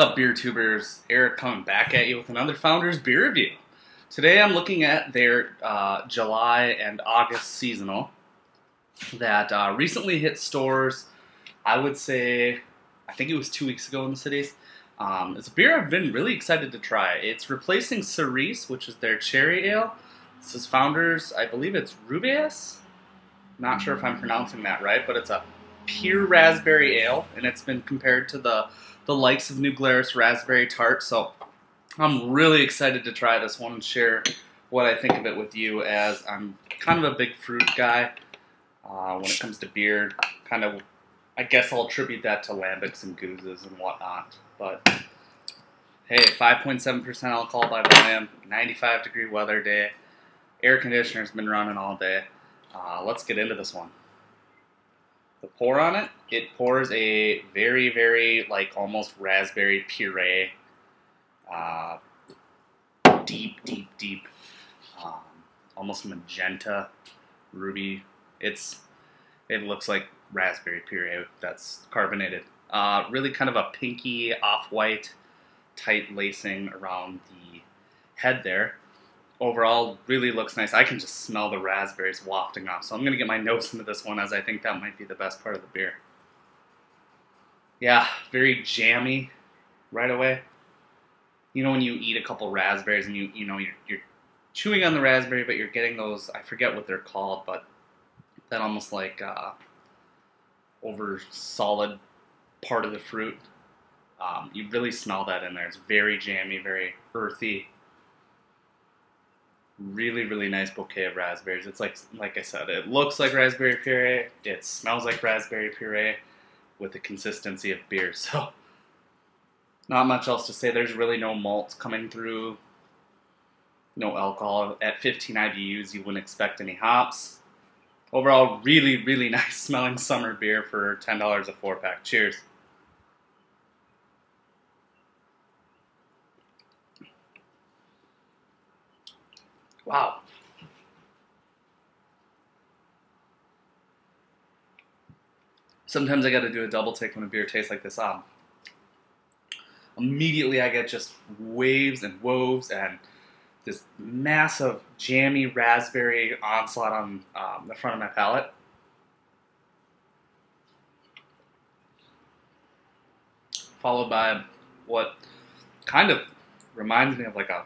What's up, beer tubers? Eric coming back at you with another Founders beer review. Today I'm looking at their July and August seasonal that recently hit stores. I would say, I think it was 2 weeks ago in the cities. It's a beer I've been really excited to try. It's replacing Cerise, which is their cherry ale. This is Founders, I believe it's Rubaeus. Not sure if I'm pronouncing that right, but it's a pure raspberry ale, and it's been compared to the likes of New Glarus raspberry tart. So I'm really excited to try this one and share what I think of it with you, as I'm kind of a big fruit guy when it comes to beer. Kind of, I guess I'll attribute that to lambics and gooses and whatnot. But hey, 5.7% alcohol by volume, 95-degree weather day, air conditioner's been running all day. Let's get into this one. The pour on it, it pours a very, very, like, almost raspberry puree. Deep, almost magenta, ruby. It looks like raspberry puree that's carbonated. Really kind of a pinky, off-white, tight lacing around the head there. Overall, really looks nice. I can just smell the raspberries wafting off, so I'm going to get my nose into this one, as I think that might be the best part of the beer. Yeah, very jammy right away. You know when you eat a couple raspberries and you're chewing on the raspberry, but you're getting those, I forget what they're called, but that almost like over solid part of the fruit. You really smell that in there. It's very jammy, very earthy. Really, really nice bouquet of raspberries. It's like I said, it looks like raspberry puree. It smells like raspberry puree with the consistency of beer. So, not much else to say. There's really no malt coming through. No alcohol. At 15 IBUs, you wouldn't expect any hops. Overall, really, really nice smelling summer beer for $10 a 4-pack. Cheers. Wow. Sometimes I gotta do a double take when a beer tastes like this. Immediately I get just waves and woves and this massive jammy raspberry onslaught on the front of my palate. Followed by what kind of reminds me of like a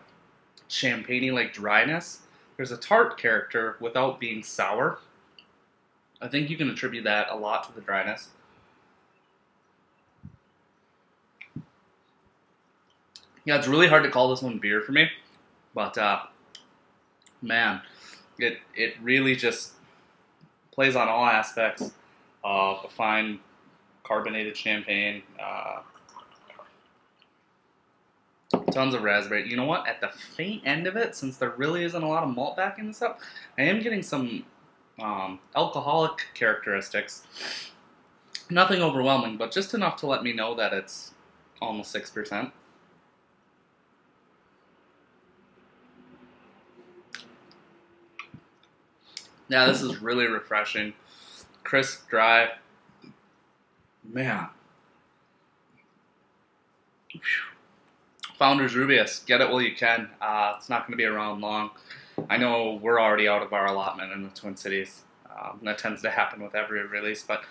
champagne-y like dryness. There's a tart character without being sour. I think you can attribute that a lot to the dryness. Yeah, it's really hard to call this one beer for me, but man, it really just plays on all aspects of a fine carbonated champagne. Tons of raspberry. You know what? At the faint end of it, since there really isn't a lot of malt backing this up, I am getting some alcoholic characteristics. Nothing overwhelming, but just enough to let me know that it's almost 6%. Yeah, this is really refreshing. Crisp, dry. Man. Whew. Founders Rubaeus, get it while you can. It's not going to be around long. I know we're already out of our allotment in the Twin Cities. That tends to happen with every release, but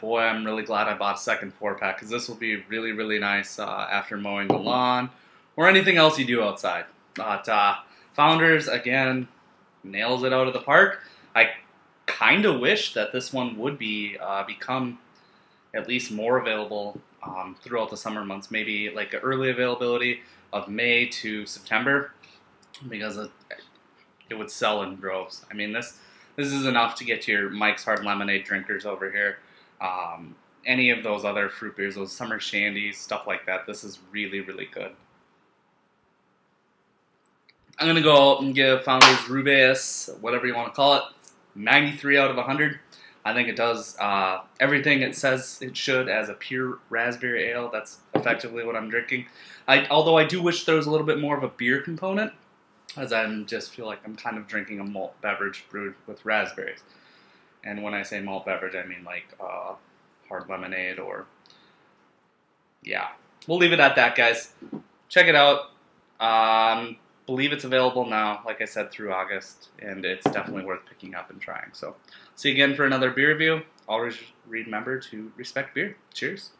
boy, I'm really glad I bought a second 4-pack, because this will be really, really nice after mowing the lawn or anything else you do outside. But Founders, again, nails it out of the park. I kind of wish that this one would become at least more available throughout the summer months, maybe like an early availability of May to September, because it would sell in droves. I mean, this is enough to get your Mike's Hard Lemonade drinkers over here. Any of those other fruit beers, those summer shandies, stuff like that. This is really, really good. I'm going to go out and give Founders Rubaeus, whatever you want to call it, 93 out of 100. I think it does everything it says it should as a pure raspberry ale. That's effectively what I'm drinking. Although I do wish there was a little bit more of a beer component, as I just feel like I'm kind of drinking a malt beverage brewed with raspberries. And when I say malt beverage, I mean like hard lemonade or yeah, we'll leave it at that, guys. Check it out. Believe it's available now, like I said, through August, and it's definitely worth picking up and trying. So, see you again for another beer review. Always remember to respect beer. Cheers.